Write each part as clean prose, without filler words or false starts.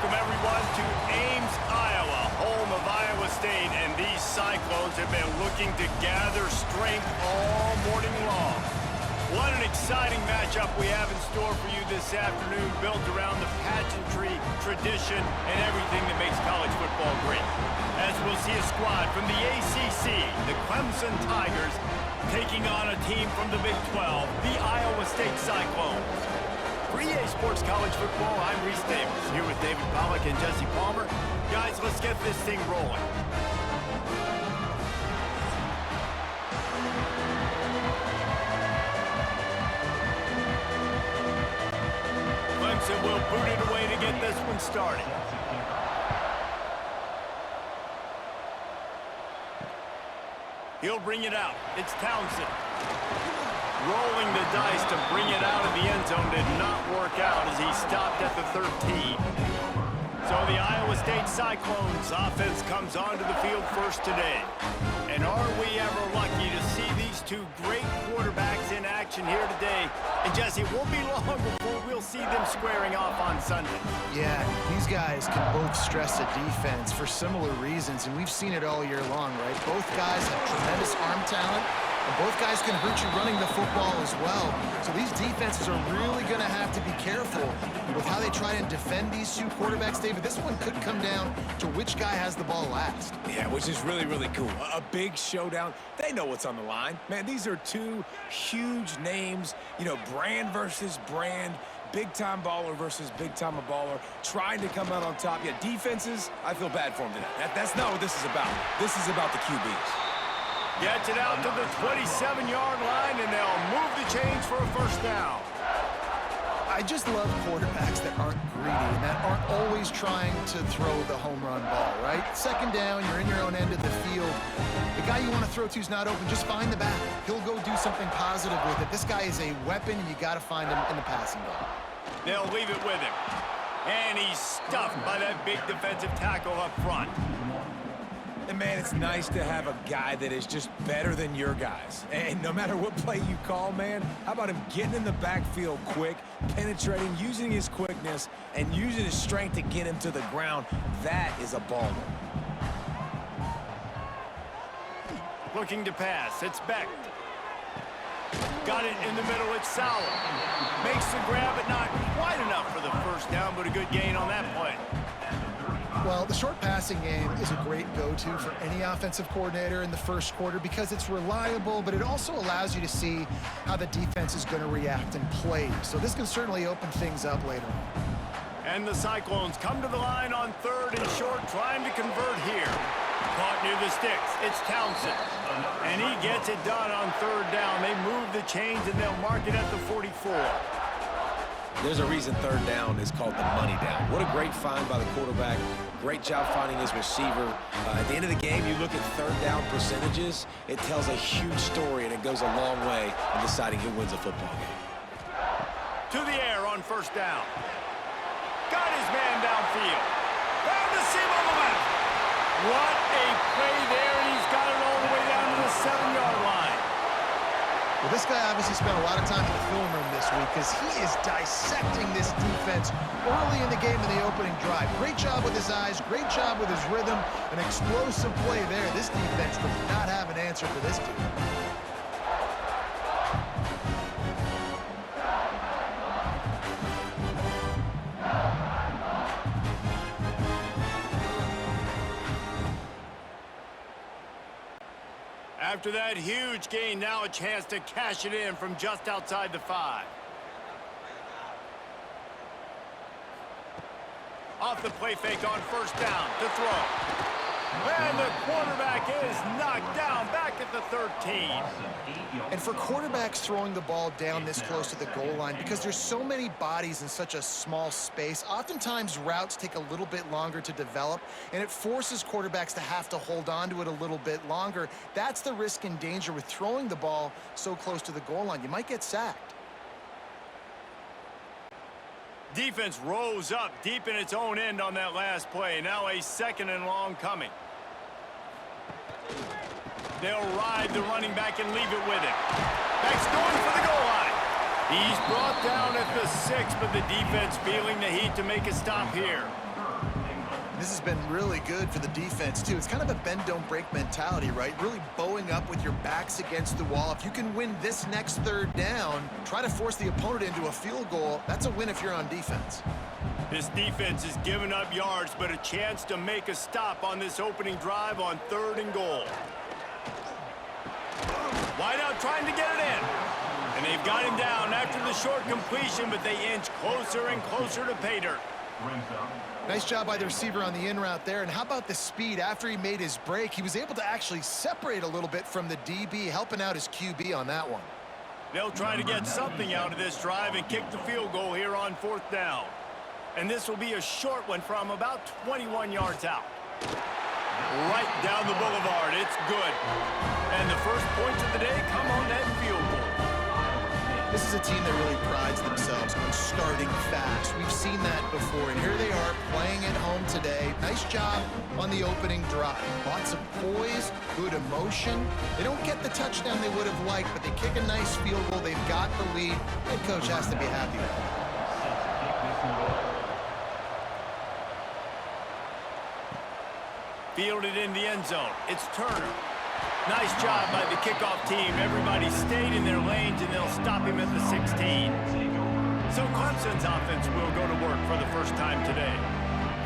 Welcome, everyone, to Ames, Iowa, home of Iowa State. And these Cyclones have been looking to gather strength all morning long. What an exciting matchup we have in store for you this afternoon, built around the pageantry, tradition, and everything that makes college football great. As we'll see a squad from the ACC, the Clemson Tigers, taking on a team from the Big 12, the Iowa State Cyclones. For EA Sports College Football, I'm Reese Davis, here with David Pollack and Jesse Palmer. Guys, let's get this thing rolling. Clemson will boot it away to get this one started. He'll bring it out. It's Townsend. Rolling the dice to bring it out of the end zone did not work out as he stopped at the 13. So the Iowa State Cyclones offense comes onto the field first today. And are we ever lucky to see these two great quarterbacks in action here today? And Jesse, it won't be long before we'll see them squaring off on Sunday. Yeah, these guys can both stress a defense for similar reasons, and we've seen it all year long, right? Both guys have tremendous arm talent. And both guys can hurt you running the football as well. So these defenses are really going to have to be careful with how they try and defend these two quarterbacks, David. This one could come down to which guy has the ball last. Yeah, which is really, really cool. A big showdown. They know what's on the line. Man, these are two huge names, you know, brand versus brand. Big-time baller versus big-time baller, trying to come out on top. Yeah, defenses, I feel bad for them today. That's not what this is about. This is about the QBs. Gets it out to the 27-yard line, and they'll move the chains for a first down. I just love quarterbacks that aren't greedy and that aren't always trying to throw the home run ball, right? Second down, you're in your own end of the field. The guy you want to throw to is not open. Just find the back. He'll go do something positive with it. This guy is a weapon, and you got to find him in the passing game. They'll leave it with him. And he's stuffed by that big defensive tackle up front. And, man, it's nice to have a guy that is just better than your guys. And no matter what play you call, man, how about him getting in the backfield quick, penetrating, using his quickness, and using his strength to get him to the ground? That is a baller. Looking to pass. It's Beck. Got it in the middle. It's Sauer. Makes the grab, but not quite enough for the first down, but a good gain on that play. Well, the short passing game is a great go-to for any offensive coordinator in the first quarter because it's reliable, but it also allows you to see how the defense is going to react and play. So this can certainly open things up later on. And the Cyclones come to the line on third and short, trying to convert here. Caught near the sticks. It's Townsend. And he gets it done on third down. They move the chains, and they'll mark it at the 44. There's a reason third down is called the money down. What a great find by the quarterback. Great job finding his receiver. At the end of the game, you look at third down percentages. It tells a huge story, and it goes a long way in deciding who wins a football game. To the air on first down. Got his man downfield. Found the seam on the left. What a play there, and he's got it all the way down to the 7-yard line. Well, this guy obviously spent a lot of time in the film room this week because he is dissecting this defense early in the game in the opening drive. Great job with his eyes, great job with his rhythm, an explosive play there. This defense does not have an answer for this team. After that huge gain, now a chance to cash it in from just outside the 5. Off the play fake on first down to throw. And the quarterback is knocked down back at the 13. And for quarterbacks throwing the ball down this close to the goal line, because there's so many bodies in such a small space, oftentimes routes take a little bit longer to develop, and it forces quarterbacks to have to hold on to it a little bit longer. That's the risk and danger with throwing the ball so close to the goal line. You might get sacked. Defense rose up deep in its own end on that last play. Now a second and long coming. They'll ride the running back and leave it with him. Beck's going for the goal line. He's brought down at the 6, but the defense feeling the heat to make a stop here. This has been really good for the defense, too. It's kind of a bend-don't-break mentality, right? Really bowing up with your backs against the wall. If you can win this next third down, try to force the opponent into a field goal. That's a win if you're on defense. This defense is giving up yards, but a chance to make a stop on this opening drive on 3rd and goal. Wideout trying to get it in. And they've got him down after the short completion, but they inch closer and closer to pay dirt. Nice job by the receiver on the in route there. And how about the speed after he made his break? He was able to actually separate a little bit from the DB, helping out his QB on that one. They'll try to get something out of this drive and kick the field goal here on 4th down. And this will be a short one from about 21 yards out. Right down the boulevard. It's good. And the first points of the day come on that field goal. This is a team that really prides themselves on starting fast. We've seen that before, and here they are playing at home today. Nice job on the opening drive. Lots of poise, good emotion. They don't get the touchdown they would have liked, but they kick a nice field goal. They've got the lead. Head coach has to be happy with it. Fielded in the end zone. It's Turner. Nice job by the kickoff team. Everybody stayed in their lanes, and they'll stop him at the 16. So Clemson's offense will go to work for the first time today.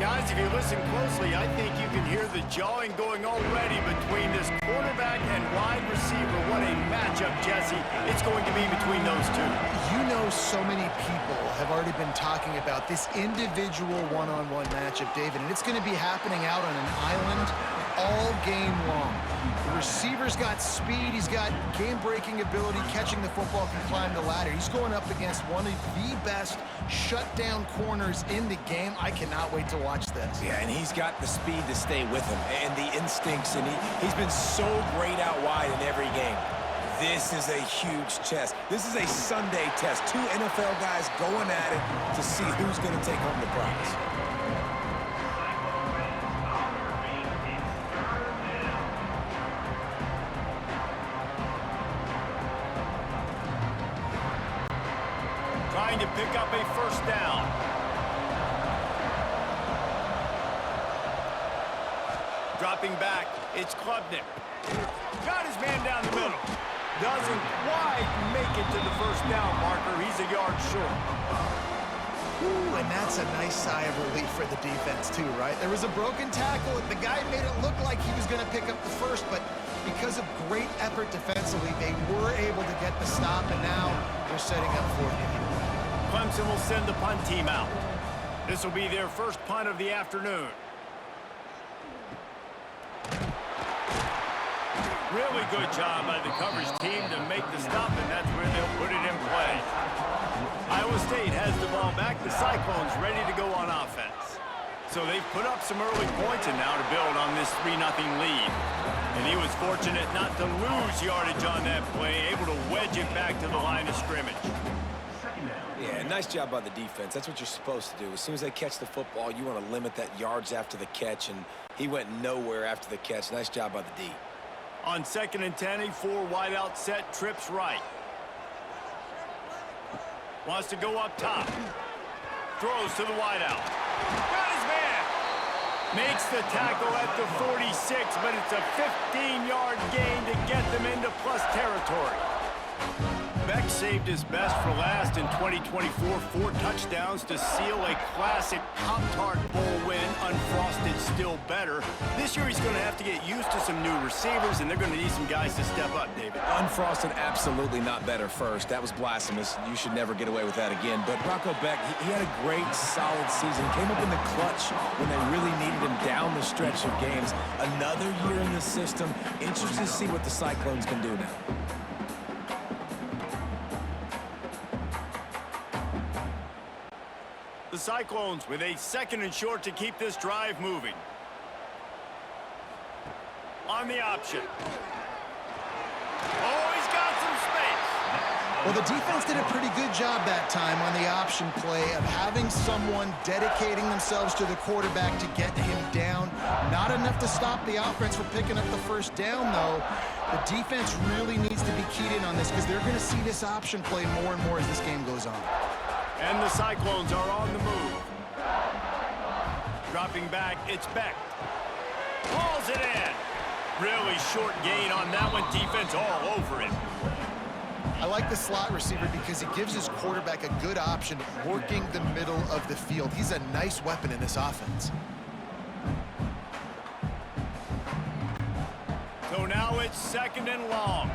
Guys, if you listen closely, I think you can hear the jawing going already between this quarterback and wide receiver. What a matchup, Jesse. It's going to be between those two. You know, so many people have already been talking about this individual one-on-one matchup, David, and it's going to be happening out on an island all game long. The receiver's got speed, he's got game-breaking ability, catching the football, can climb the ladder. He's going up against one of the best shutdown corners in the game. I cannot wait to watch this. Yeah, and he's got the speed to stay with him and the instincts, and he's been so great out wide in every game. This is a huge test. This is a Sunday test. 2 NFL guys going at it to see who's going to take home the prize. Trying to pick up a first down. Dropping back, it's Klubnik. Got his man down the middle. Doesn't quite make it to the first down marker. He's a yard short. Ooh, and that's a nice sigh of relief for the defense too, right? There was a broken tackle. The guy made it look like he was going to pick up the first, but because of great effort defensively, they were able to get the stop, and now they're setting up for it. Clemson will send the punt team out. This will be their first punt of the afternoon. Really good job by the coverage team to make the stop, and that's where they'll put it in play. Iowa State has the ball back. The Cyclones ready to go on offense. So they've put up some early points, and now to build on this 3-0 lead. And he was fortunate not to lose yardage on that play, able to wedge it back to the line of scrimmage. Yeah, nice job by the defense. That's what you're supposed to do. As soon as they catch the football, you want to limit that yards after the catch, and he went nowhere after the catch. Nice job by the D. On 2nd and 10, a 4 wide out set, trips right. Wants to go up top. Throws to the wide out. Got his man. Makes the tackle at the 46, but it's a 15-yard gain to get them into plus territory. Beck saved his best for last in 2024. 4 touchdowns to seal a classic Pop-Tart Bowl win. Unfrosted still better. This year he's going to have to get used to some new receivers, and they're going to need some guys to step up, David. Unfrosted, absolutely not better first. That was blasphemous. You should never get away with that again. But Rocco Beck, he had a great, solid season. Came up in the clutch when they really needed him down the stretch of games. Another year in the system. Interested to see what the Cyclones can do now. The Cyclones with a 2nd and short to keep this drive moving. On the option. Oh, he's got some space. Well, the defense did a pretty good job that time on the option play of having someone dedicating themselves to the quarterback to get him down. Not enough to stop the offense from picking up the first down, though. The defense really needs to be keyed in on this because they're going to see this option play more and more as this game goes on. And the Cyclones are on the move. Dropping back, it's Beck. Hauls it in. Really short gain on that one. Defense all over it. I like the slot receiver because he gives his quarterback a good option working the middle of the field. He's a nice weapon in this offense. So now it's 2nd and long.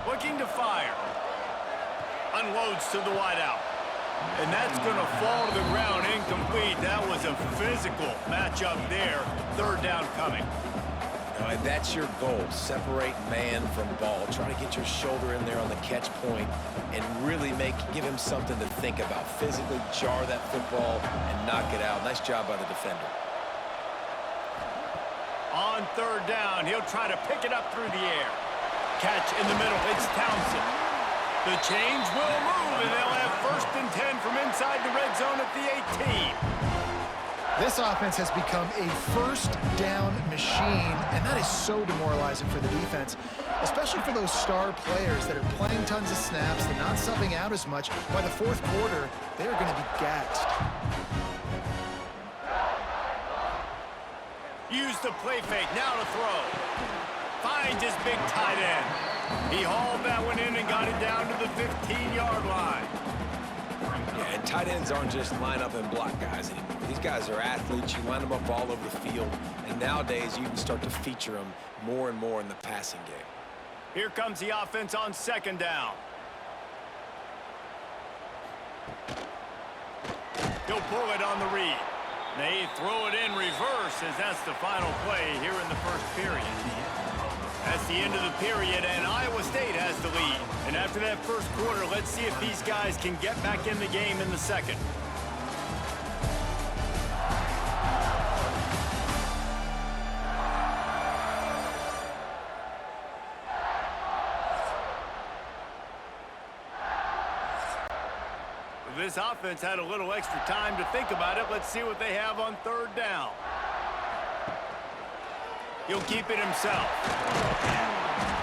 Looking to fire. Unloads to the wideout. And that's going to fall to the ground incomplete. That was a physical matchup there. 3rd down coming. All right, that's your goal. Separate man from ball. Try to get your shoulder in there on the catch point and really give him something to think about. Physically jar that football and knock it out. Nice job by the defender. On 3rd down, he'll try to pick it up through the air. Catch in the middle. It's Townsend. The change will move, and they'll have 1st and 10 from inside the red zone at the 18. This offense has become a 1st down machine, and that is so demoralizing for the defense, especially for those star players that are playing tons of snaps. They're not subbing out as much. By the 4th quarter, they're going to be gassed. Use the play fake, now to throw. Finds his big tight end. He hauled that one in and got it down to the 15-yard line. Yeah, and tight ends aren't just line up and block guys anymore. These guys are athletes. You line them up all over the field. And nowadays, you can start to feature them more and more in the passing game. Here comes the offense on 2nd down. He'll pull it on the read. They throw it in reverse as that's the final play here in the 1st period. That's the end of the period, and Iowa State has the lead. And after that 1st quarter, let's see if these guys can get back in the game in the 2nd. This offense had a little extra time to think about it. Let's see what they have on 3rd down. He'll keep it himself.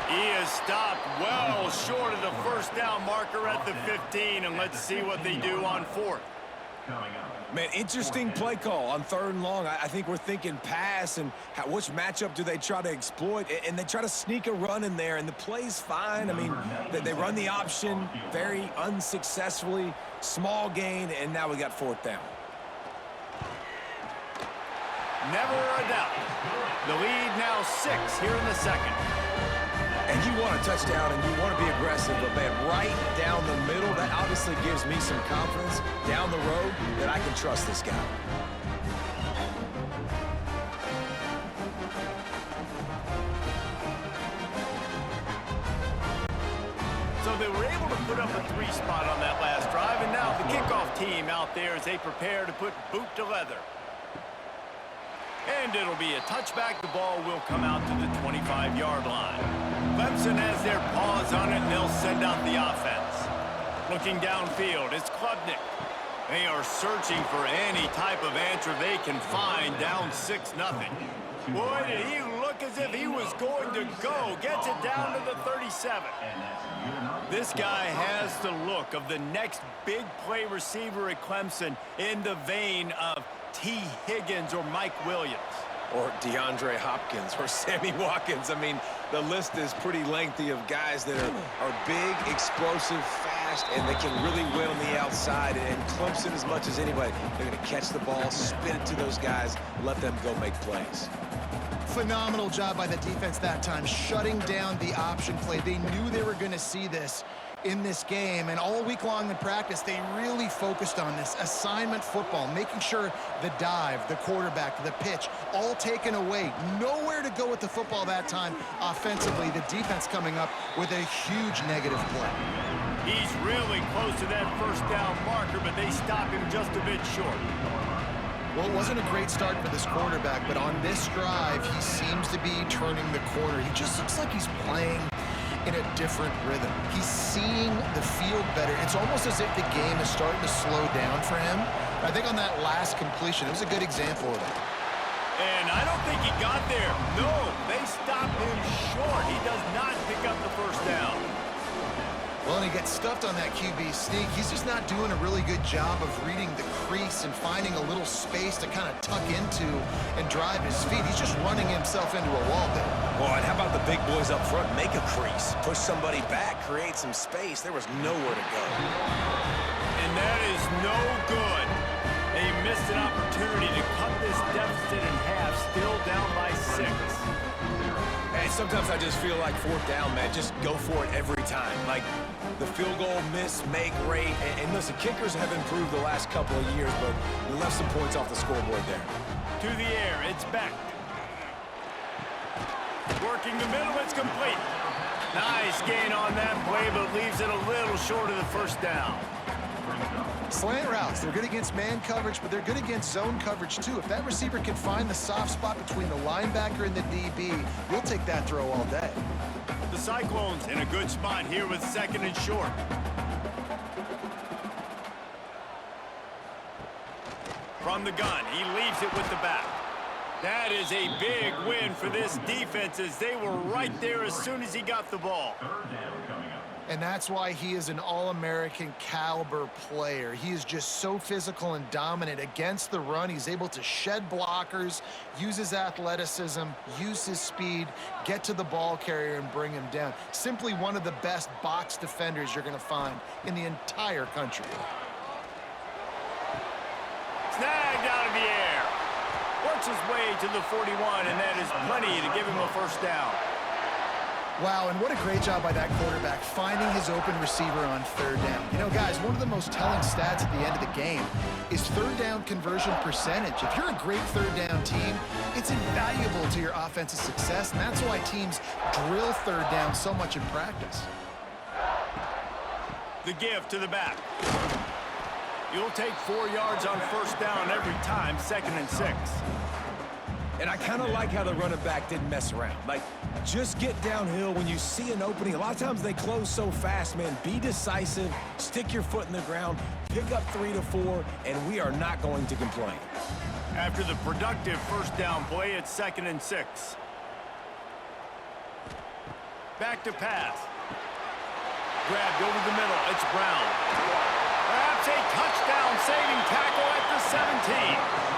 He is stopped well short of the 1st down marker at the 15, and let's see what they do on 4th. Man, interesting play call on 3rd and long. I think we're thinking pass and which matchup do they try to exploit, and they try to sneak a run in there, and the play's fine. I mean, they run the option very unsuccessfully, small gain, and now we got 4th down. Never a doubt. The lead now 6 here in the 2nd. And you want a touchdown and you want to be aggressive, but man, right down the middle, that obviously gives me some confidence down the road that I can trust this guy. So they were able to put up a 3 spot on that last drive, and now the kickoff team out there as they prepare to put boot to leather. And it'll be a touchback. The ball will come out to the 25-yard line. Clemson has their paws on it, and they'll send out the offense. Looking downfield, it's Klubnik. They are searching for any type of answer they can find, down 6-0. Boy, did he look as if he was going to go. Gets it down to the 37. This guy has the look of the next big play receiver at Clemson in the vein of T. Higgins or Mike Williams. Or DeAndre Hopkins or Sammy Watkins. I mean, the list is pretty lengthy of guys that are big, explosive, fast, and they can really win on the outside. And Clemson, as much as anybody, they're going to catch the ball, spin it to those guys, let them go make plays. Phenomenal job by the defense that time, shutting down the option play. They knew they were going to see this in this game, and all week long in practice, they really focused on this assignment football, making sure the dive, the quarterback, the pitch, all taken away. Nowhere to go with the football that time offensively. The defense coming up with a huge negative play. He's really close to that 1st down marker, but they stop him just a bit short. Well, it wasn't a great start for this quarterback, but on this drive, he seems to be turning the corner. He just looks like he's playing in a different rhythm. He's seeing the field better. It's almost as if the game is starting to slow down for him. I think on that last completion, it was a good example of it. And I don't think he got there. No, they stopped him short. He does not pick up the 1st down. Well, and he gets stuffed on that QB sneak. He's just not doing a really good job of reading the crease and finding a little space to kind of tuck into and drive his feet. He's just running himself into a wall there. Well, and how about the big boys up front? Make a crease, push somebody back, create some space. There was nowhere to go. And that is no good. They missed an opportunity to cut this deficit in half, still down by 6. And sometimes I just feel like fourth down, man, just go for it every time. Like the field goal miss, make rate. And listen, kickers have improved the last couple of years, but we left some points off the scoreboard there. To the air, it's back. Working the middle, it's complete. Nice gain on that play, but leaves it a little short of the first down. Slant routes, they're good against man coverage, but they're good against zone coverage too. If that receiver can find the soft spot between the linebacker and the DB, we'll take that throw all day. The Cyclones in a good spot here with 2nd and short. From the gun, he leaves it with the back. That is a big win for this defense as they were right there as soon as he got the ball. And that's why he is an All-American caliber player. He is just so physical and dominant against the run. He's able to shed blockers, use his athleticism, use his speed, get to the ball carrier and bring him down. Simply one of the best box defenders you're going to find in the entire country. Snagged out of the air. Works his way to the 41, and that is plenty to give him a first down. Wow, and what a great job by that quarterback finding his open receiver on 3rd down. You know, guys, one of the most telling stats at the end of the game is 3rd down conversion percentage. If you're a great 3rd down team, it's invaluable to your offensive success, and that's why teams drill 3rd down so much in practice. The give to the back. You'll take 4 yards on first down every time, 2nd and 6. And I kind of like how the running back didn't mess around. Like, just get downhill when you see an opening. A lot of times they close so fast, man. Be decisive, stick your foot in the ground, pick up 3 to 4, and we are not going to complain. After the productive first down play, it's 2nd and 6. Back to pass. Grabbed over the middle, it's Brown. Perhaps a touchdown-saving tackle at the 17.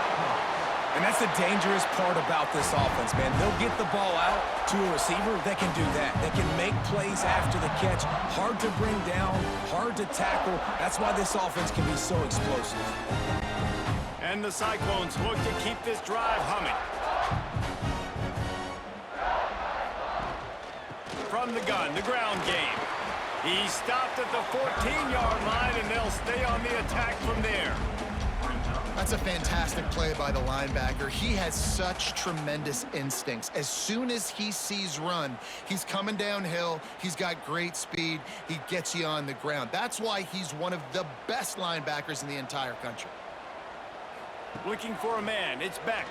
And that's the dangerous part about this offense, man. They'll get the ball out to a receiver. They can do that. They can make plays after the catch. Hard to bring down, hard to tackle. That's why this offense can be so explosive. And the Cyclones look to keep this drive humming. From the gun, the ground game. He stopped at the 14-yard line, and they'll stay on the attack from there. That's a fantastic play by the linebacker. He has such tremendous instincts. As soon as he sees run, he's coming downhill. He's got great speed. He gets you on the ground. That's why he's one of the best linebackers in the entire country. Looking for a man. It's Beck.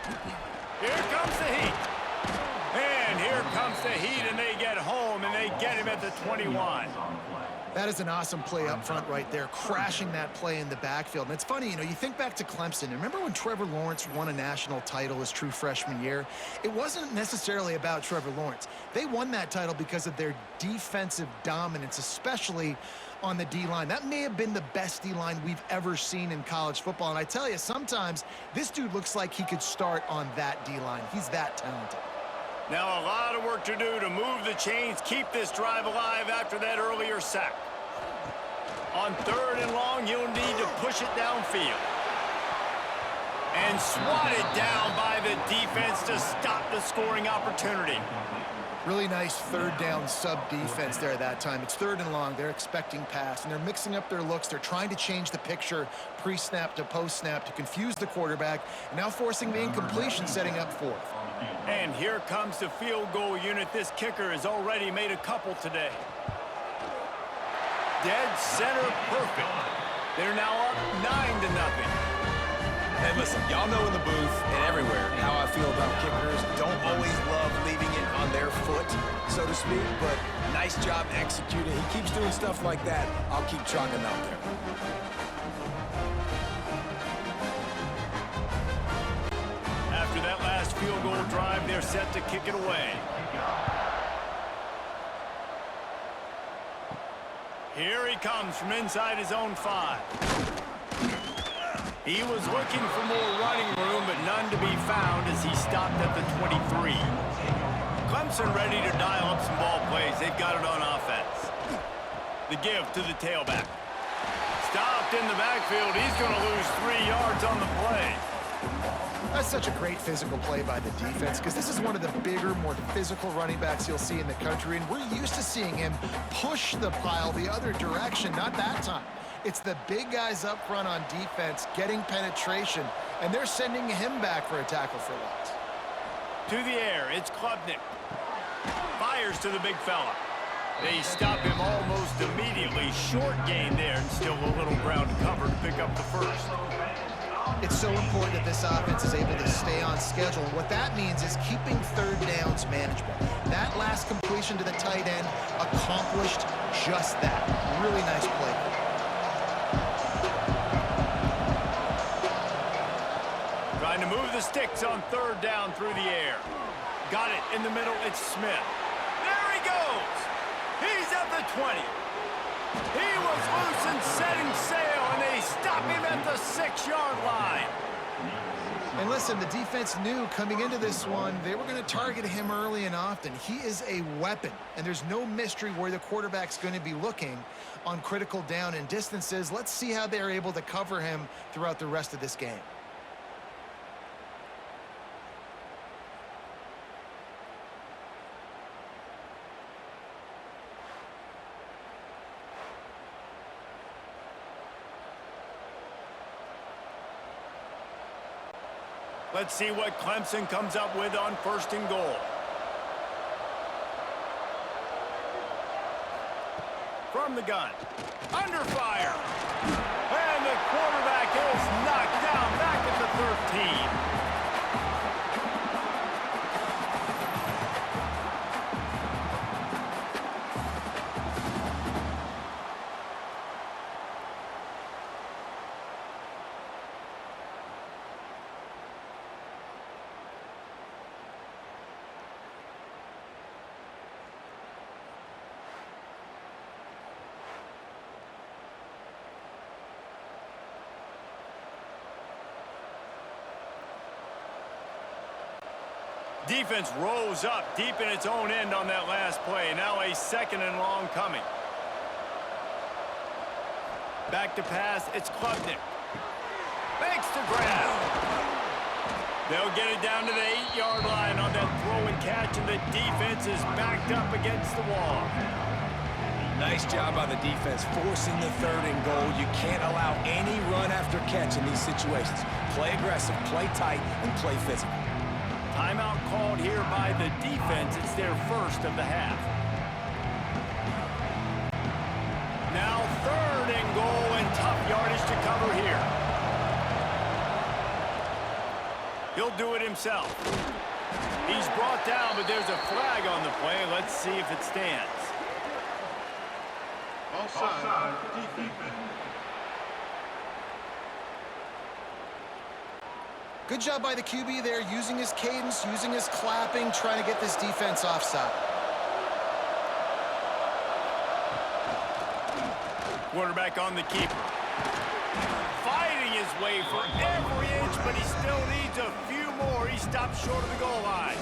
Here comes the heat. And here comes the heat, and they get home, and they get him at the 21. That is an awesome play up front right there, crashing that play in the backfield. And it's funny, you know, you think back to Clemson. Remember when Trevor Lawrence won a national title his true freshman year? It wasn't necessarily about Trevor Lawrence. They won that title because of their defensive dominance, especially on the D-line. That may have been the best D-line we've ever seen in college football. And I tell you, sometimes this dude looks like he could start on that D-line. He's that talented. Now a lot of work to do to move the chains, keep this drive alive after that earlier sack. On 3rd and long, you'll need to push it downfield. And swatted down by the defense to stop the scoring opportunity. Really nice 3rd down sub-defense there that time. It's 3rd and long. They're expecting pass, and they're mixing up their looks. They're trying to change the picture pre-snap to post-snap to confuse the quarterback, and now forcing the incompletion, setting up 4th. And here comes the field goal unit. This kicker has already made a couple today. Dead center perfect. They're now up 9-0. Hey, listen, y'all know in the booth and everywhere how I feel about kickers. Don't always love leaving it on their foot, so to speak, but nice job executing. He keeps doing stuff like that. I'll keep chalking out there. After that last field goal drive, they're set to kick it away. Here he comes from inside his own 5. He was looking for more running room, but none to be found as he stopped at the 23. Clemson ready to dial up some ball plays. They've got it on offense. The give to the tailback. Stopped in the backfield. He's going to lose 3 yards on the play. That's such a great physical play by the defense because this is one of the bigger, more physical running backs you'll see in the country, and we're used to seeing him push the pile the other direction. Not that time. It's the big guys up front on defense getting penetration, and they're sending him back for a tackle for loss. To the air, it's Klubnik. Fires to the big fella. They stop him almost immediately. Short gain there, and still a little ground to cover to pick up the first. It's so important that this offense is able to stay on schedule. And what that means is keeping third downs manageable. That last completion to the tight end accomplished just that. Really nice play. Trying to move the sticks on third down through the air. Got it in the middle. It's Smith. There he goes. He's at the 20. He was loose and setting sail, and they stop him at the 6-yard line. And listen, the defense knew coming into this one, they were going to target him early and often. He is a weapon, and there's no mystery where the quarterback's going to be looking on critical down and distances. Let's see how they're able to cover him throughout the rest of this game. Let's see what Clemson comes up with on 1st and goal. From the gun. Under fire. And the quarterback is knocked down back at the 13. Defense rose up deep in its own end on that last play. Now a 2nd and long coming. Back to pass. It's Klubnik. Makes the grab. They'll get it down to the 8-yard line on that throw and catch, and the defense is backed up against the wall. Nice job by the defense forcing the 3rd and goal. You can't allow any run after catch in these situations. Play aggressive, play tight, and play physical. Timeout called here by the defense. It's their first of the half. Now 3rd and goal, and tough yardage to cover here. He'll do it himself. He's brought down, but there's a flag on the play. Let's see if it stands. Offside, defense. Good job by the QB there, using his cadence, using his clapping, trying to get this defense offside. Quarterback on the keeper. Fighting his way for every inch, but he still needs a few more. He stopped short of the goal line.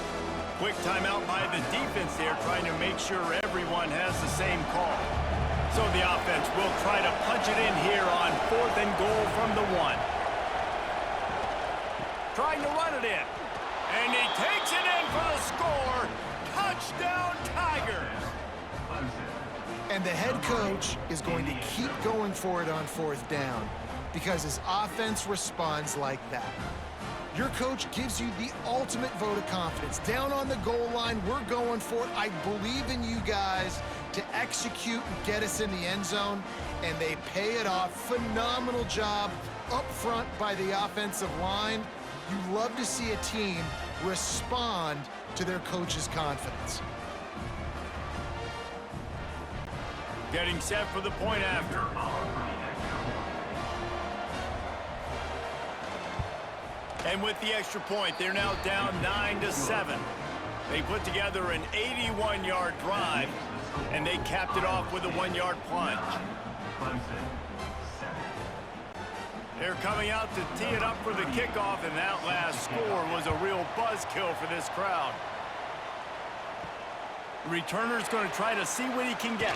Quick timeout by the defense there, trying to make sure everyone has the same call. So the offense will try to punch it in here on 4th and goal from the 1. Trying to run it in. And he takes it in for the score. Touchdown, Tigers. And the head coach is going to keep going for it on 4th down because his offense responds like that. Your coach gives you the ultimate vote of confidence. Down on the goal line, we're going for it. I believe in you guys to execute and get us in the end zone, and they pay it off. Phenomenal job up front by the offensive line. You love to see a team respond to their coach's confidence. Getting set for the point after. And with the extra point, they're now down 9-7. They put together an 81-yard drive. And they capped it off with a 1-yard plunge. Clemson, 7. They're coming out to tee it up for the kickoff, and that last score was a real buzzkill for this crowd. The returner's going to try to see what he can get.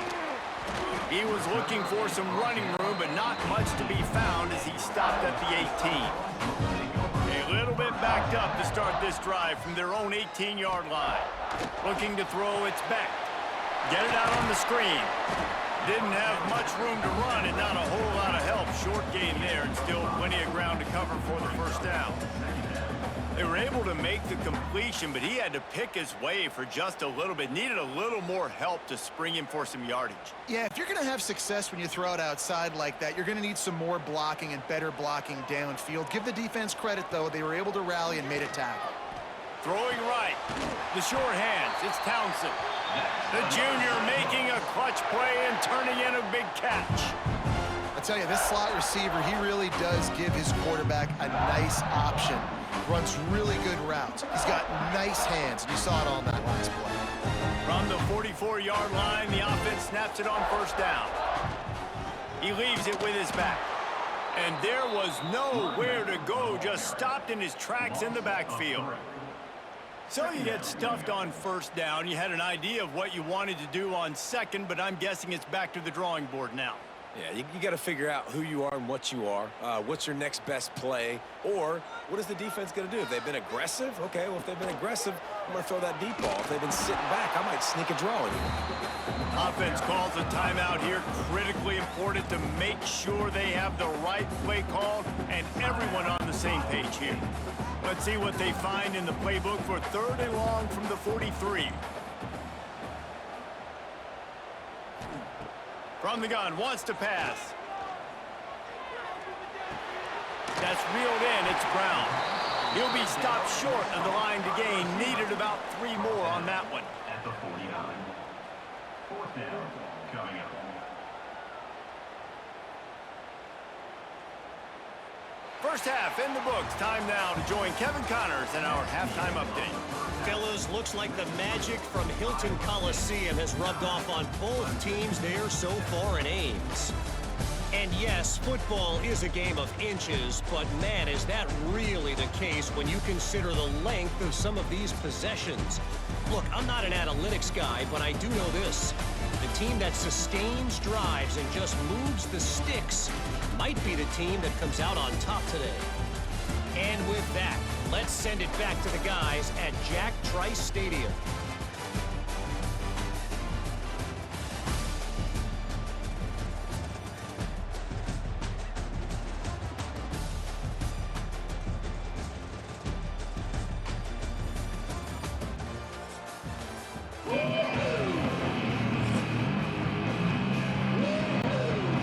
He was looking for some running room, but not much to be found as he stopped at the 18. A little bit backed up to start this drive from their own 18-yard line. Looking to throw, it's back. Get it out on the screen. Didn't have much room to run and not a whole lot of help. Short gain there and still plenty of ground to cover for the first down. They were able to make the completion, but he had to pick his way for just a little bit. Needed a little more help to spring him for some yardage. Yeah, if you're going to have success when you throw it outside like that, you're going to need some more blocking and better blocking downfield. Give the defense credit, though. They were able to rally and made a tackle. Throwing right. The short hands. It's Townsend. The junior making a clutch play and turning in a big catch. I tell you, this slot receiver, he really does give his quarterback a nice option. Runs really good routes. He's got nice hands, and you saw it on that last play. From the 44-yard line, the offense snaps it on first down. He leaves it with his back. And there was nowhere to go, just stopped in his tracks in the backfield. So you get stuffed on first down. You had an idea of what you wanted to do on second, but I'm guessing it's back to the drawing board now. Yeah, you got to figure out who you are and what you are. What's your next best play? Or what is the defense going to do? If they've been aggressive, okay, well, if they've been aggressive, I'm going to throw that deep ball. If they've been sitting back, I might sneak a draw in here. Offense calls a timeout here. Critically important to make sure they have the right play called and everyone on the same page here. Let's see what they find in the playbook for 3rd and long from the 43. From the gun, wants to pass. That's reeled in, it's Brown. He'll be stopped short of the line to gain. Needed about 3 more on that one. At the 49. 4th down coming up. First half in the books. Time now to join Kevin Connors in our halftime update. Fellas, looks like the magic from Hilton Coliseum has rubbed off on both teams there so far in Ames. And yes, football is a game of inches, but man, is that really the case when you consider the length of some of these possessions. Look, I'm not an analytics guy, but I do know this. The team that sustains drives and just moves the sticks might be the team that comes out on top today. And with that, let's send it back to the guys at Jack Trice Stadium.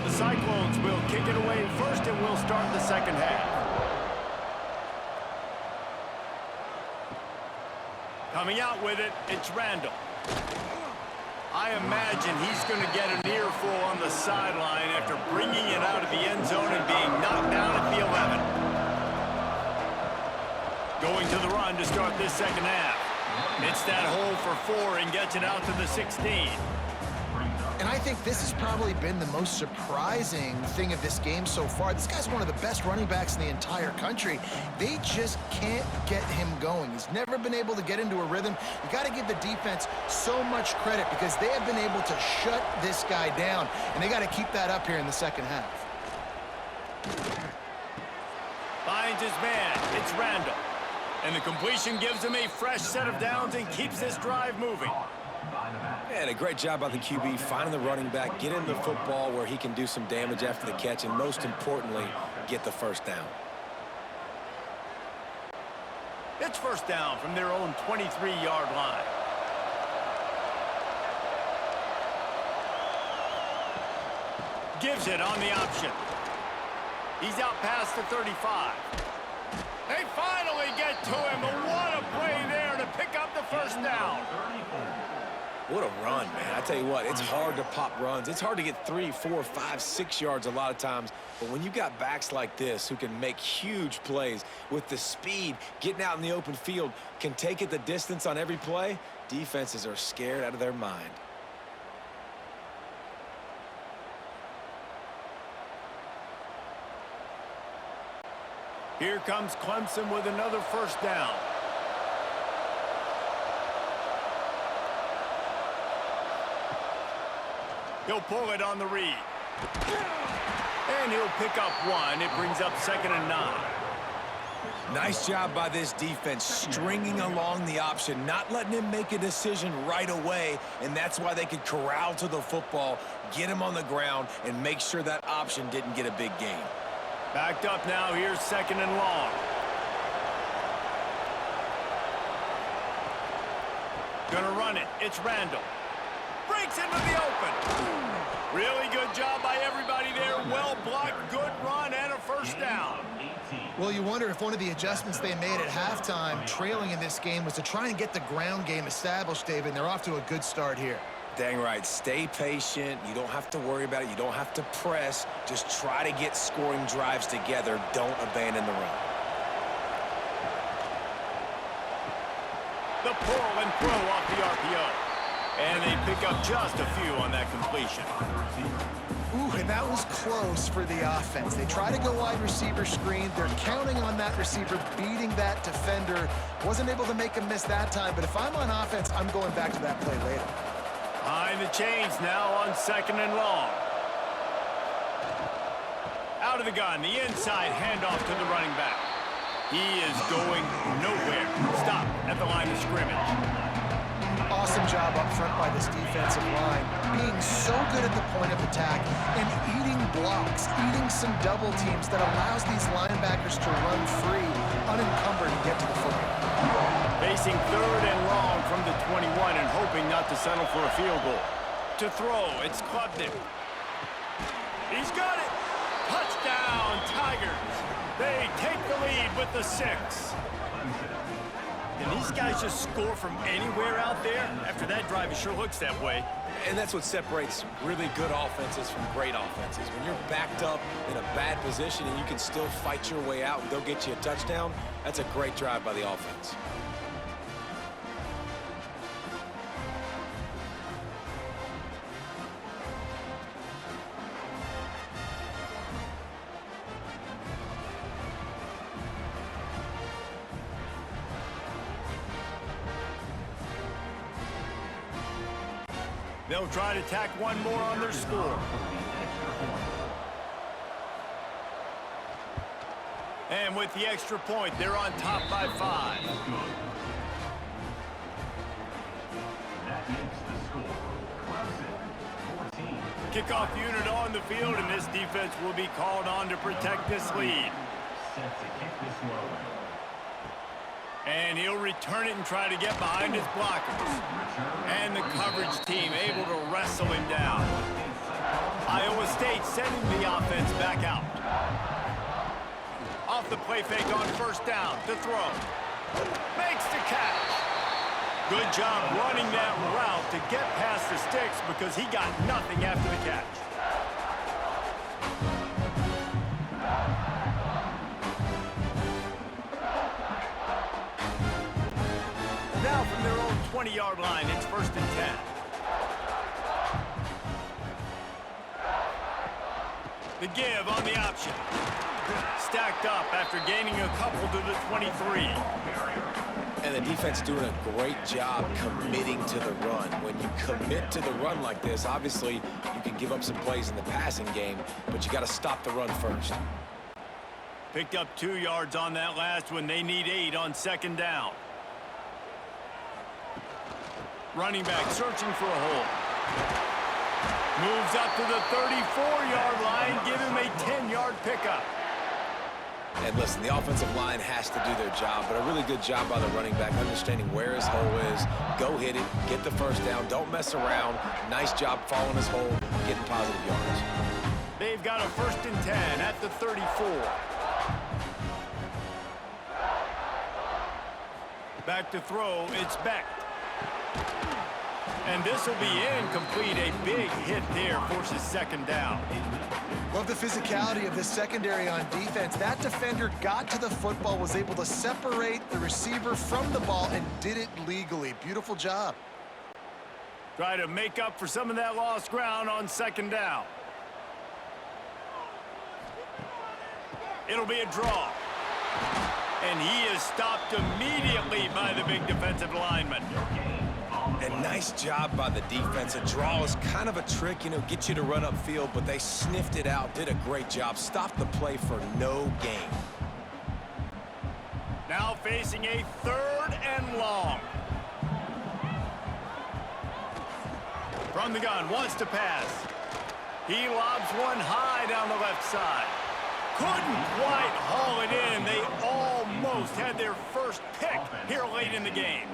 The Cyclones will kick it away first, and we'll start the second half. Coming out with it, it's Randall. I imagine he's going to get an earful on the sideline after bringing it out of the end zone and being knocked down at the 11. Going to the run to start this second half. It's that hole for 4 and gets it out to the 16. And I think this has probably been the most surprising thing of this game so far. This guy's one of the best running backs in the entire country. They just can't get him going. He's never been able to get into a rhythm. You got to give the defense so much credit because they have been able to shut this guy down, and they got to keep that up here in the second half. Finds his man. It's Randall. And the completion gives him a fresh set of downs and keeps this drive moving. And a great job by the QB, finding the running back, getting the football where he can do some damage after the catch, and most importantly, get the first down. It's first down from their own 23-yard line. Gives it on the option. He's out past the 35. They finally get to him, but what a play there to pick up the first down. What a run, man. I tell you what, it's hard to pop runs. It's hard to get 3, 4, 5, 6 yards a lot of times. But when you got backs like this who can make huge plays with the speed, getting out in the open field, can take it the distance on every play, defenses are scared out of their mind. Here comes Clemson with another first down. He'll pull it on the read. And he'll pick up one. It brings up 2nd and 9. Nice job by this defense, stringing along the option, not letting him make a decision right away, and that's why they could corral to the football, get him on the ground, and make sure that option didn't get a big gain. Backed up now, here's 2nd and long. Gonna run it, it's Randall. Breaks into the open. Really good job by everybody there. Well blocked, good run, and a first down. Well, you wonder if one of the adjustments they made at halftime, trailing in this game, was to try and get the ground game established, David, and they're off to a good start here. Dang right. Stay patient. You don't have to worry about it. You don't have to press. Just try to get scoring drives together. Don't abandon the run. The pull and throw off the RPO. And they pick up just a few on that completion. Ooh, and that was close for the offense. They try to go wide receiver screen. They're counting on that receiver beating that defender. Wasn't able to make him miss that time, but if I'm on offense, I'm going back to that play later. Behind the chains now on 2nd and long. Out of the gun, the inside handoff to the running back. He is going nowhere. Stop at the line of scrimmage. Awesome job up front by this defensive line, being so good at the point of attack and eating blocks, eating some double teams that allows these linebackers to run free, unencumbered, and get to the football. Facing 3rd and long from the 21 and hoping not to settle for a field goal. To throw, it's Klubnik. He's got it! Touchdown, Tigers! They take the lead with the 6. Can these guys just score from anywhere out there? After that drive, it sure looks that way. And that's what separates really good offenses from great offenses. When you're backed up in a bad position and you can still fight your way out and go get you a touchdown, that's a great drive by the offense. They'll try to tack one more on their score. And with the extra point, they're on top by 5. That makes the score. Clemson, 14. Kickoff unit on the field, and this defense will be called on to protect this lead. Set to kick this one. And he'll return it and try to get behind his blockers. And the coverage team able to wrestle him down. Iowa State sending the offense back out. Off the play fake on 1st down to throw. Makes the catch. Good job running that route to get past the sticks because he got nothing after the catch. Now from their own 20-yard line, it's 1st and 10. The give on the option. Stacked up after gaining a couple to the 23. And the defense doing a great job committing to the run. When you commit to the run like this, obviously you can give up some plays in the passing game, but you got to stop the run first. Picked up 2 yards on that last one. They need 8 on 2nd down. Running back searching for a hole. Moves up to the 34-yard line. Give him a 10-yard pickup. And listen, the offensive line has to do their job, but a really good job by the running back, understanding where his hole is. Go hit it, get the 1st down, don't mess around. Nice job following his hole, getting positive yards. They've got a 1st and 10 at the 34. Back to throw, it's Beck. And this will be incomplete. A big hit there forces 2nd down. Love the physicality of this secondary on defense. That defender got to the football, was able to separate the receiver from the ball, and did it legally. Beautiful job. Try to make up for some of that lost ground on 2nd down. It'll be a draw. And he is stopped immediately by the big defensive lineman. And nice job by the defense. A draw is kind of a trick, you know, get you to run upfield, but they sniffed it out, did a great job, stopped the play for no gain. Now facing a 3rd and long. From the gun, wants to pass. He lobs one high down the left side. Couldn't quite haul it in. They almost had their first pick here late in the game.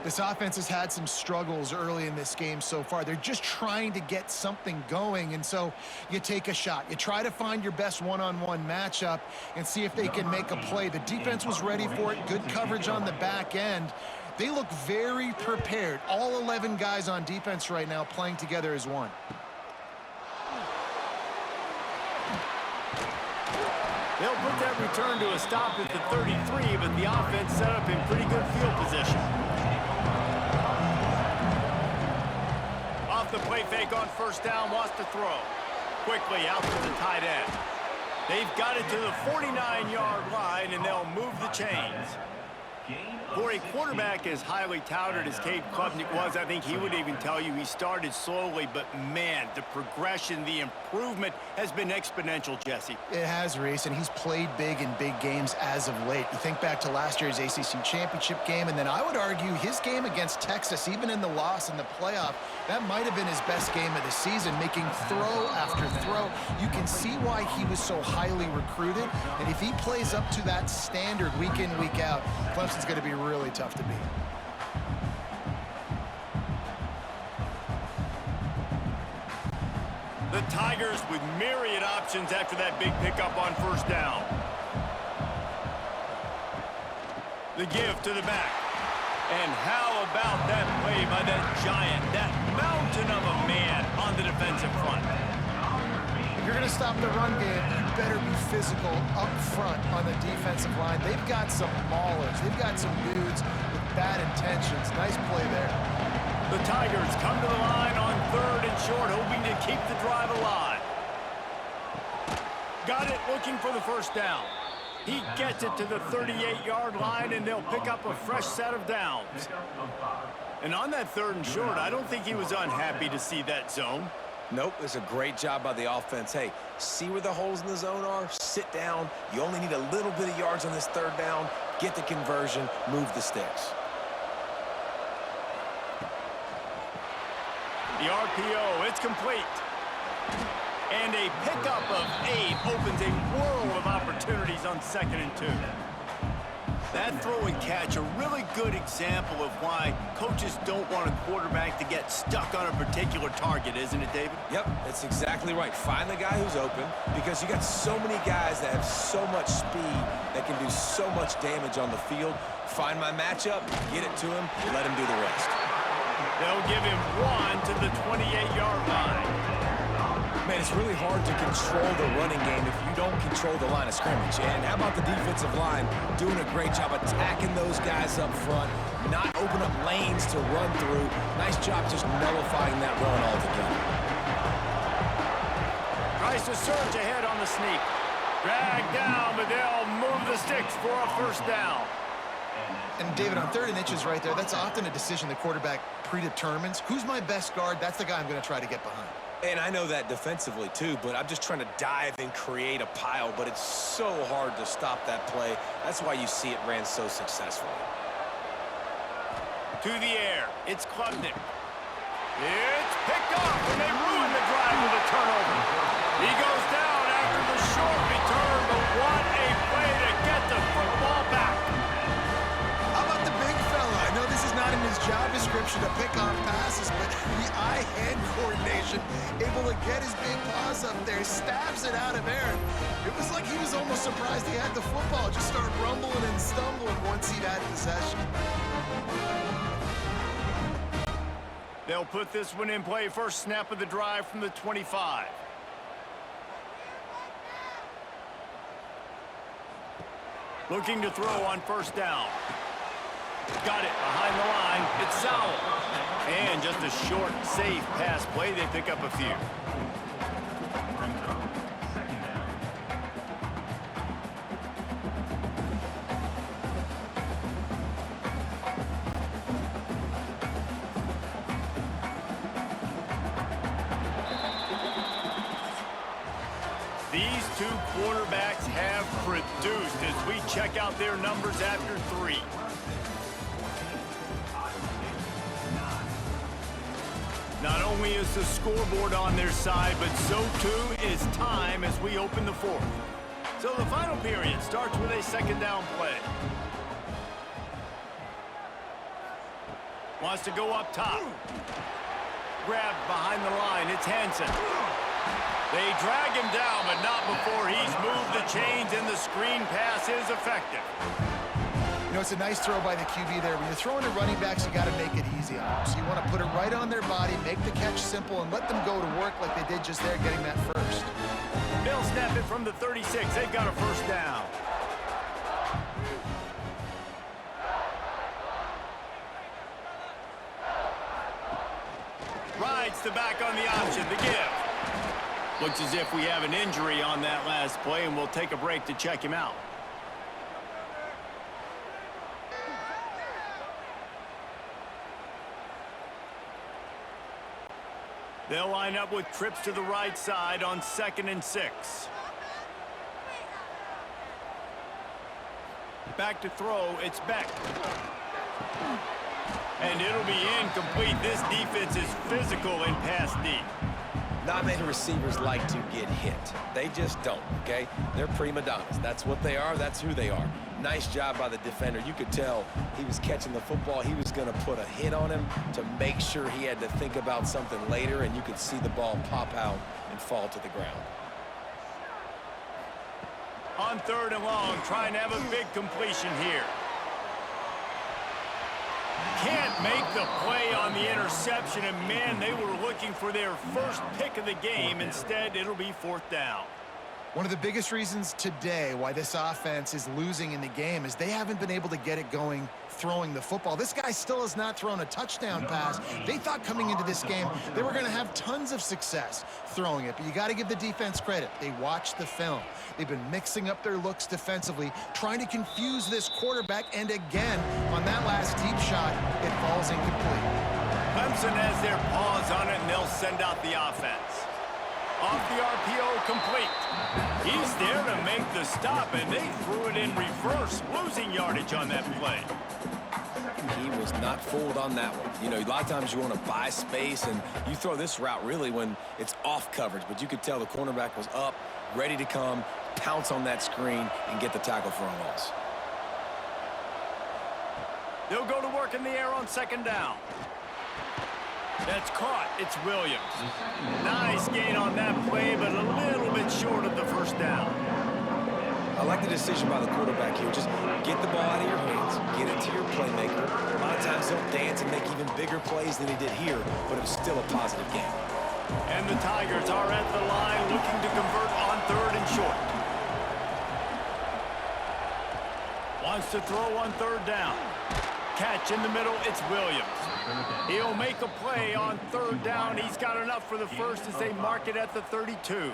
This offense has had some struggles early in this game so far. They're just trying to get something going, and so you take a shot. You try to find your best one-on-one matchup and see if they can make a play. The defense was ready for it. Good coverage on the back end. They look very prepared. All 11 guys on defense right now playing together as one. They'll put that return to a stop at the 33, but the offense set up in pretty good field position. Off the play fake on 1st down, wants to throw. Quickly out to the tight end. They've got it to the 49-yard line, and they'll move the chains. For a quarterback as highly touted as Cade Klubnik was, I think he would even tell you he started slowly, but man, the progression, the improvement has been exponential, Jesse. It has, Reese, and he's played big in big games as of late. You think back to last year's ACC championship game, and then I would argue his game against Texas, even in the loss in the playoff, that might have been his best game of the season, making throw after throw. You can see why he was so highly recruited, and if he plays up to that standard week in, week out, Clemson's going to be really tough to beat. The Tigers with myriad options after that big pickup on 1st down. The give to the back. And how about that play by that giant, that mountain of a man on the defensive front? If you're going to stop the run game, you better be physical up front on the defensive line. They've got some maulers. They've got some dudes with bad intentions. Nice play there. The Tigers come to the line on 3rd and short, hoping to keep the drive alive. Got it, looking for the 1st down. He gets it to the 38-yard line, and they'll pick up a fresh set of downs. And on that 3rd and short, I don't think he was unhappy to see that zone. Nope, it's a great job by the offense. Hey, see where the holes in the zone are, sit down. You only need a little bit of yards on this 3rd down, get the conversion, move the sticks. The RPO, it's complete. And a pickup of 8 opens a world of opportunities on 2nd and 2. That throw and catch, a really good example of why coaches don't want a quarterback to get stuck on a particular target, isn't it, David? Yep, that's exactly right. Find the guy who's open, because you got so many guys that have so much speed that can do so much damage on the field. Find my matchup, get it to him, let him do the rest. They'll give him 1 to the 28-yard line. Man, it's really hard to control the running game if you don't control the line of scrimmage. And how about the defensive line doing a great job attacking those guys up front, not open up lanes to run through. Nice job just nullifying that run altogether. Tries to surge ahead on the sneak. Dragged down, but they'll move the sticks for a 1st down. And David, on 3rd and inches right there, that's often a decision the quarterback predetermines. Who's my best guard? That's the guy I'm going to try to get behind. And I know that defensively, too, but I'm just trying to dive and create a pile, but it's so hard to stop that play. That's why you see it ran so successfully. To the air, it's Klubnik. It's picked off, and they ruin the drive with a turnover. He goes down after the short return, but what a play to get the football back. How about the big fella? I know this is not in his job description to pick off passes, but the eye-hand coordination, able to get his big paws up there, stabs it out of air. It was like he was almost surprised he had the football, just started rumbling and stumbling once he'd had possession. They'll put this one in play. 1st snap of the drive from the 25. Looking to throw on 1st down. Got it behind the line. It's Sowell. And just a short, safe pass play. They pick up a few. two quarterbacks have produced as we check out their numbers after 3. Not only is the scoreboard on their side, but so too is time as we open the 4th. So the final period starts with a second down play. Wants to go up top. Grabbed behind the line. It's Hansen. They drag him down, but not before he's moved the chains, and the screen pass is effective. You know, it's a nice throw by the QB there. When you're throwing to running backs, you got to make it easy on them. So you want to put it right on their body, make the catch simple, and let them go to work like they did just there, getting that first. They'll snap it from the 36. They've got a first down. Rides the back on the option, the give. Looks as if we have an injury on that last play, and we'll take a break to check him out. They'll line up with trips to the right side on 2nd and 6. Back to throw, it's Beck. And it'll be incomplete. This defense is physical in pass deep. Not many receivers like to get hit. They just don't, okay? They're prima donnas. That's what they are. That's who they are. Nice job by the defender. You could tell he was catching the football. He was going to put a hit on him to make sure he had to think about something later, and you could see the ball pop out and fall to the ground. On 3rd and long, trying to have a big completion here. Can't make the play on the interception, and man, they were looking for their first pick of the game. Instead, it'll be 4th down. One of the biggest reasons today why this offense is losing in the game is they haven't been able to get it going throwing the football. This guy still has not thrown a touchdown pass. They thought coming into this game they were going to have tons of success throwing it, but you got to give the defense credit. They watched the film. They've been mixing up their looks defensively, trying to confuse this quarterback, and again, on that last deep shot, it falls incomplete. Clemson has their paws on it, and they'll send out the offense. Off the RPO, complete. He's there to make the stop, and they threw it in reverse, losing yardage on that play. He was not fooled on that one. You know, a lot of times you want to buy space, and you throw this route really when it's off coverage, but you could tell the cornerback was up, ready to come, pounce on that screen, and get the tackle for a loss. They'll go to work in the air on 2nd down. That's caught. It's Williams. Nice gain on that play, but a little bit short of the first down. I like the decision by the quarterback here. Just get the ball out of your hands, get it to your playmaker. A lot of times he'll dance and make even bigger plays than he did here, but it was still a positive game. And the Tigers are at the line looking to convert on 3rd and short. Wants to throw on 3rd down. Catch in the middle, it's Williams. He'll make a play on 3rd down. He's got enough for the first as they mark it at the 32.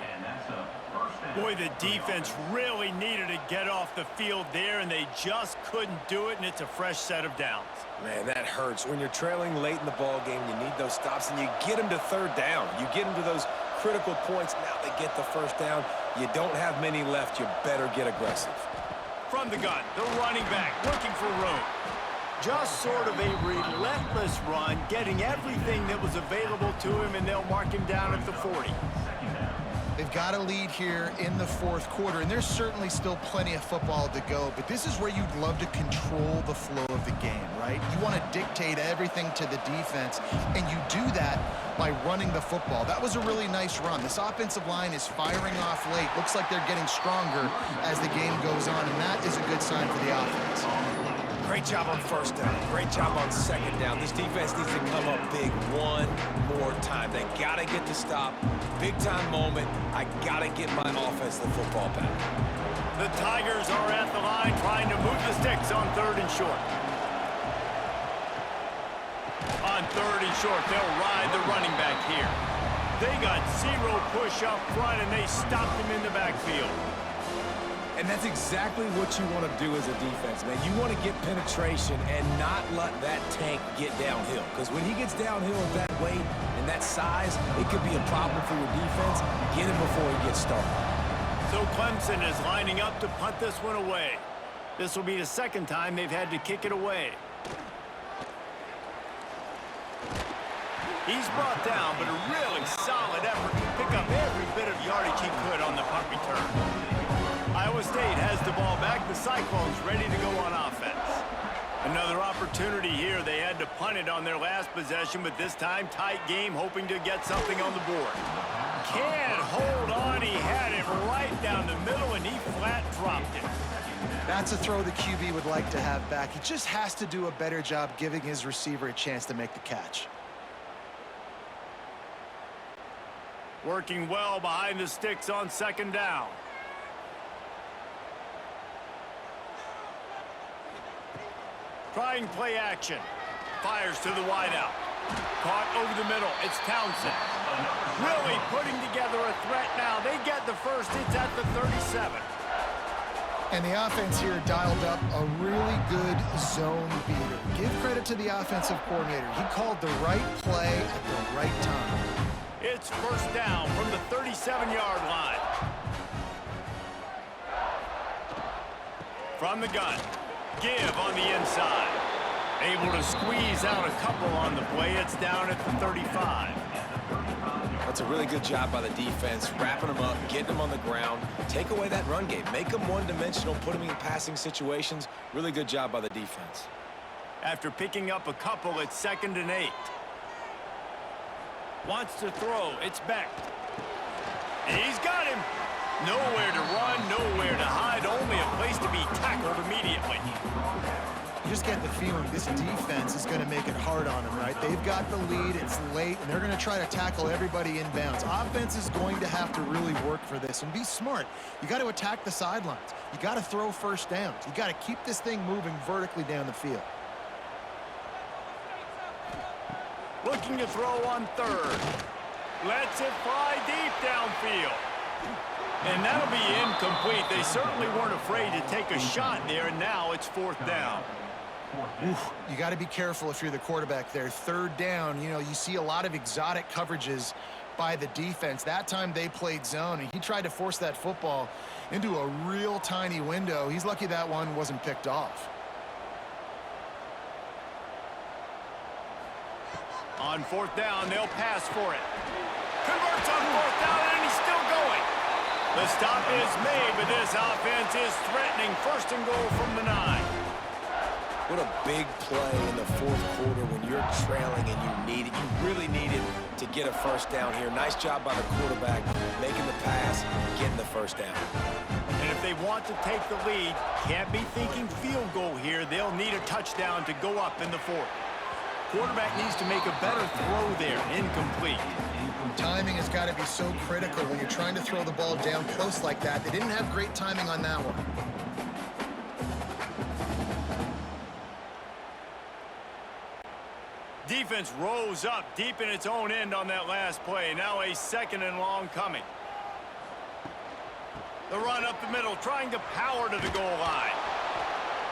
Boy, the defense really needed to get off the field there, and they just couldn't do it, and it's a fresh set of downs. Man, that hurts. When you're trailing late in the ball game, you need those stops, and you get them to 3rd down. You get them to those critical points. Now they get the first down. You don't have many left. You better get aggressive. From the gun, the running back looking for room. Just sort of a relentless run, getting everything that was available to him, and they'll mark him down at the 40. They've got a lead here in the 4th quarter, and there's certainly still plenty of football to go, but this is where you'd love to control the flow of the game, right? You want to dictate everything to the defense, and you do that by running the football. That was a really nice run. This offensive line is firing off late. Looks like they're getting stronger as the game goes on, and that is a good sign for the offense. Great job on 1st down. Great job on 2nd down. This defense needs to come up big one more time. They got to get the stop. Big-time moment. I got to get my offense the football back. The Tigers are at the line trying to move the sticks on 3rd and short. On 3rd and short, they'll ride the running back here. They got 0 push up front, and they stopped him in the backfield. And that's exactly what you want to do as a defense, man. You want to get penetration and not let that tank get downhill. Because when he gets downhill at that weight and that size, it could be a problem for your defense. Get him before he gets started. So Clemson is lining up to punt this one away. This will be the second time they've had to kick it away. He's brought down, but a really solid effort to pick up every bit of yardage he could on the punt return. Iowa State has the ball back. The Cyclones ready to go on offense. Another opportunity here. They had to punt it on their last possession, but this time tight game, hoping to get something on the board. Can't hold on. He had it right down the middle, and he flat dropped it. That's a throw the QB would like to have back. He just has to do a better job giving his receiver a chance to make the catch. Working well behind the sticks on second down. Trying play action. Fires to the wideout. Caught over the middle. It's Townsend. Really putting together a threat now. They get the first. It's at the 37. And the offense here dialed up a really good zone beater. Give credit to the offensive coordinator. He called the right play at the right time. It's first down from the 37-yard line. From the gun. Give on the inside. Able to squeeze out a couple on the play. It's down at the 35. That's a really good job by the defense, wrapping them up, getting them on the ground, take away that run game, make them one-dimensional, put them in passing situations. Really good job by the defense. After picking up a couple, it's 2nd and 8. Wants to throw. It's Beck. He's got him. Nowhere to run, nowhere to hide, only a place to be tackled immediately. You just get the feeling this defense is going to make it hard on them, right? They've got the lead, it's late, and they're going to try to tackle everybody inbounds. Offense is going to have to really work for this and be smart. You got to attack the sidelines. You got to throw first downs. You got to keep this thing moving vertically down the field. Looking to throw on 3rd. Lets it fly deep downfield. And that'll be incomplete. They certainly weren't afraid to take a shot there, and now it's 4th down. Oof, you got to be careful if you're the quarterback there. 3rd down, you know, you see a lot of exotic coverages by the defense. That time they played zone, and he tried to force that football into a real tiny window. He's lucky that one wasn't picked off. On 4th down, they'll pass for it. Converts on 4th down, and he's still going. The stop is made, but this offense is threatening. 1st and goal from the 9. What a big play in the 4th quarter when you're trailing and you really needed to get a first down here. Nice job by the quarterback, making the pass, getting the first down. And if they want to take the lead, can't be thinking field goal here. They'll need a touchdown to go up in the 4th. Quarterback needs to make a better throw there. Incomplete. Timing has got to be so critical when you're trying to throw the ball down close like that. They didn't have great timing on that one. Defense rose up deep in its own end on that last play. Now a 2nd and long coming. The run up the middle, trying to power to the goal line.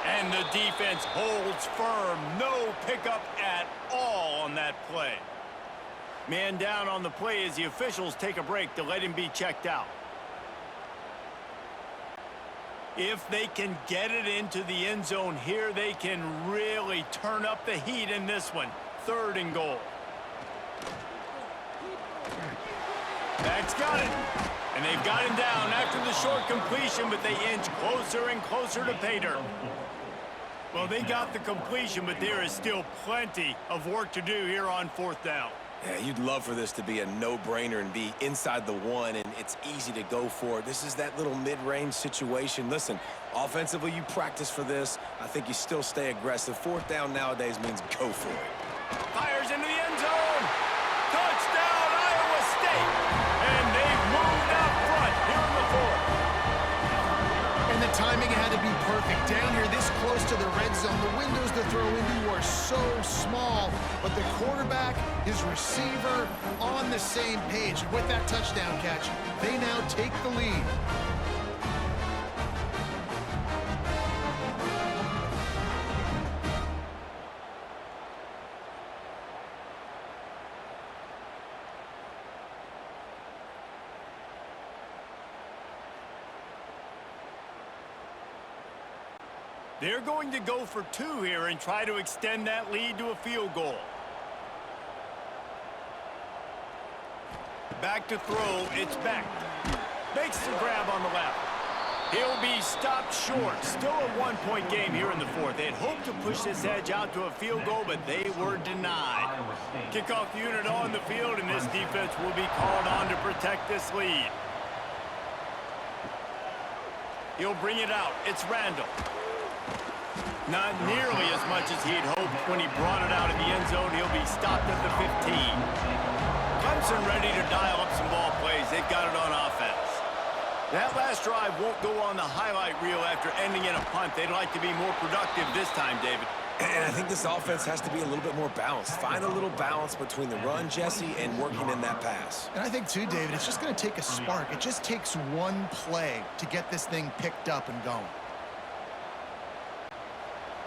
And the defense holds firm. No pickup at all on that play. Man down on the play as the officials take a break to let him be checked out. If they can get it into the end zone here, they can really turn up the heat in this one. 3rd and goal. That's got it. And they've got him down after the short completion, but they inch closer and closer to pay dirt. Well, they got the completion, but there is still plenty of work to do here on 4th down. Yeah, you'd love for this to be a no-brainer and be inside the 1, and it's easy to go for it. This is that little mid-range situation. Listen, offensively, you practice for this. I think you still stay aggressive. 4th down nowadays means go for it. Fires into the end zone. Touchdown, Iowa State. And they've moved out front here in the 4th. And the timing had to be perfect. Down here this close to the red zone, the windows to throw into are so small, but the quarterback, his receiver, on the same page. And with that touchdown catch, they now take the lead. They're going to go for 2 here and try to extend that lead to a field goal. Back to throw, it's Beck. Makes the grab on the left. He'll be stopped short. Still a 1-point game here in the 4th. They'd hoped to push this edge out to a field goal, but they were denied. Kickoff unit on the field, and this defense will be called on to protect this lead. He'll bring it out. It's Randall. Not nearly as much as he'd hoped when he brought it out in the end zone. He'll be stopped at the 15. Clemson ready to dial up some ball plays. They've got it on offense. That last drive won't go on the highlight reel after ending in a punt. They'd like to be more productive this time, David. And I think this offense has to be a little bit more balanced. Find a little balance between the run, Jesse, and working in that pass. And I think, too, David, it's just going to take a spark. It just takes one play to get this thing picked up and going.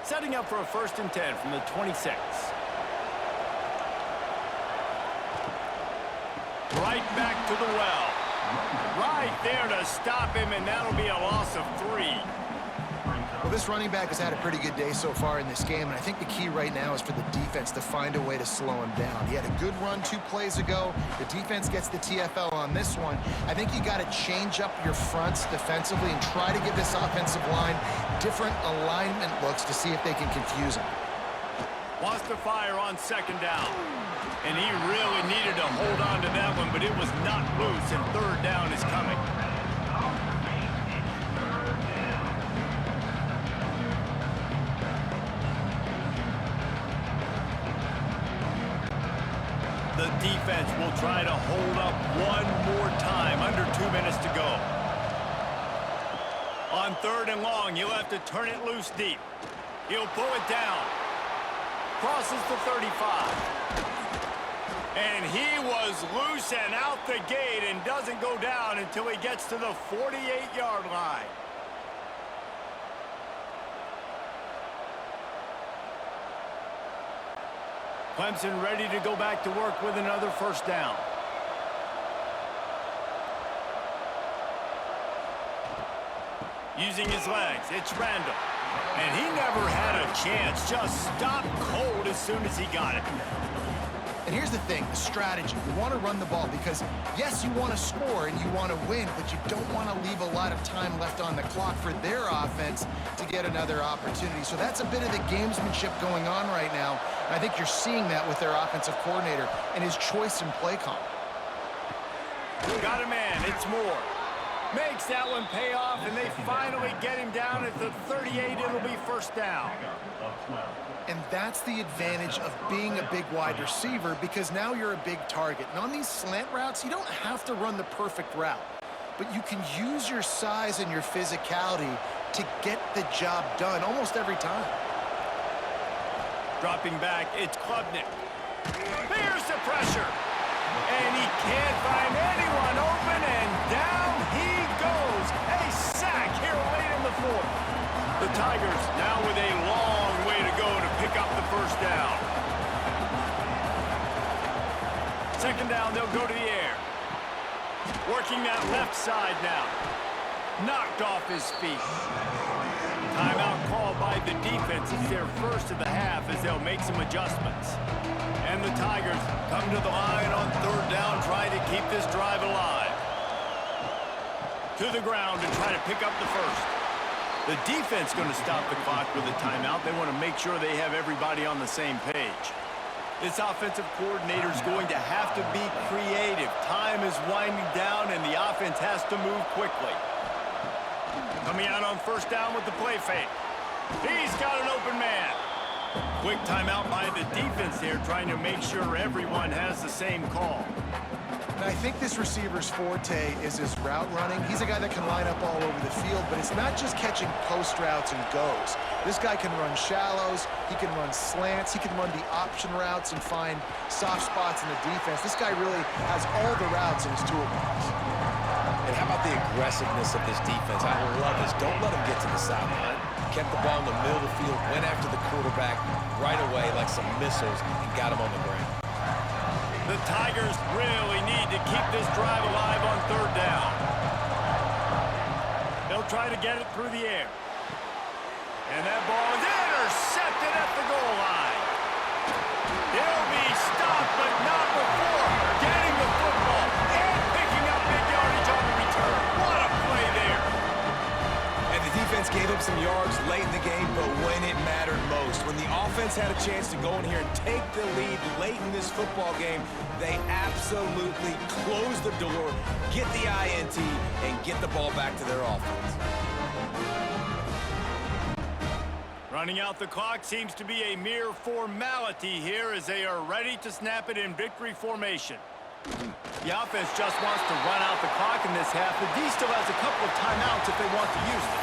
Setting up for a 1st and 10 from the 26. Right back to the well. Right there to stop him, and that'll be a loss of 3. Well, this running back has had a pretty good day so far in this game, and I think the key right now is for the defense to find a way to slow him down. He had a good run 2 plays ago. The defense gets the TFL on this one. I think you got to change up your fronts defensively and try to give this offensive line different alignment looks to see if they can confuse him. Wants to fire on 2nd down. And he really needed to hold on to that one, but it was not loose, and 3rd down is coming. The defense will try to hold up one more time, under 2 minutes to go. On 3rd and long, he'll have to turn it loose deep. He'll pull it down. Crosses the 35. And he was loose and out the gate and doesn't go down until he gets to the 48-yard line. Clemson ready to go back to work with another 1st down. Using his legs, it's Randall. And he never had a chance, just stopped cold as soon as he got it. And here's the thing, the strategy. You want to run the ball because, yes, you want to score and you want to win, but you don't want to leave a lot of time left on the clock for their offense to get another opportunity. So that's a bit of the gamesmanship going on right now. And I think you're seeing that with their offensive coordinator and his choice in play call. Got a man, it's Moore. Makes that one pay off, and they finally get him down at the 38. It'll be 1st down. And that's the advantage of being a big wide receiver because now you're a big target. And on these slant routes, you don't have to run the perfect route, but you can use your size and your physicality to get the job done almost every time. Dropping back, it's Klubnik. There's the pressure. And he can't find anyone open, and down he goes. A sack here late in the 4th. The Tigers now with a long way to go to pick up the 1st down. 2nd down, they'll go to the air. Working that left side now. Knocked off his feet. Timeout called by the defense. It's their 1st of the half as they'll make some adjustments. And the Tigers come to the line on 3rd down, trying to keep this drive alive. To the ground to try to pick up the 1st. The defense going to stop the clock with a timeout. They want to make sure they have everybody on the same page. This offensive coordinator is going to have to be creative. Time is winding down, and the offense has to move quickly. Coming out on 1st down with the play fake. He's got an open man. Quick timeout by the defense here, trying to make sure everyone has the same call. And I think this receiver's forte is his route running. He's a guy that can line up all over the field, but it's not just catching post routes and goes. This guy can run shallows, he can run slants, he can run the option routes and find soft spots in the defense. This guy really has all the routes in his toolbox. And how about the aggressiveness of this defense? I love this. Don't let him get to the sideline. Kept the ball in the middle of the field, went after the quarterback right away like some missiles, and got him on the ground. The Tigers really need to keep this drive alive on 3rd down. They'll try to get it through the air. And that ball is intercepted at the goal line. He'll be stopped, but not before getting the football and picking up big yardage on the return. What a play there. And the defense gave up some yards late in the game, but when it mattered most, when the offense had a chance to go in here and take the lead late in this football game, they absolutely close the door, get the INT, and get the ball back to their offense. Running out the clock seems to be a mere formality here as they are ready to snap it in victory formation. The offense just wants to run out the clock in this half, but D still has a couple of timeouts if they want to use them.